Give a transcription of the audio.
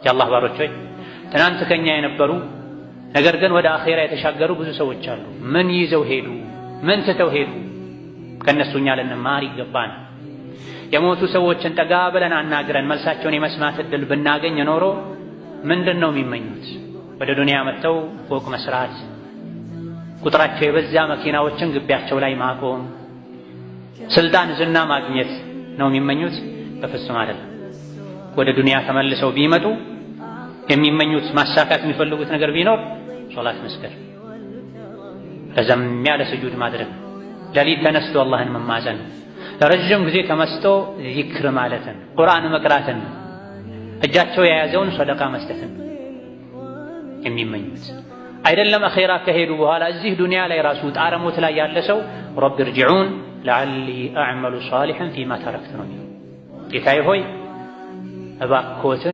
የአላህ ባሮች ሆይ ትናንት ከኛ የነበሩ ነገር ግን ወደ አኼራ የተሻገሩ ብዙ ሰዎች አሉ። ምን ይዘው ሄዱ? ምን ትተው ሄዱ? ከነሱ እኛ ልንማር ይገባን። የሞቱ ሰዎችን ጠጋ ብለን አናግረን መልሳቸውን የመስማት ዕድል ብናገኝ ኖሮ ምንድን ነው የሚመኙት? ወደ ዱንያ መጥተው ፎቅ መስራት፣ ቁጥራቸው የበዛ መኪናዎችን ግቢያቸው ላይ ማቆም፣ ስልጣን፣ ዝና ማግኘት ነው የሚመኙት? በፍጹም አይደለም። ወደ ዱንያ ተመልሰው ቢመጡ የሚመኙት ማሳካት የሚፈልጉት ነገር ቢኖር ሶላት መስገድ፣ ረዘም ያለ ስጁድ ማድረግ፣ ሌሊት ተነስቶ አላህን መማፀን፣ ለረጅም ጊዜ ተመስጦ ዚክር ማለትን፣ ቁርአን መቅራትን፣ እጃቸው የያዘውን ሰደቃ መስጠትን የሚመኙት አይደለም። አኼራ ከሄዱ በኋላ እዚህ ዱንያ ላይ ራሱ ጣረሞት ላይ ያለ ሰው ረቢ እርጅዑን ለዐሊ አዕመሉ ሷሊሐን ፊማ ተረክት ነው የሚለው። ጌታዬ ሆይ እባክዎትን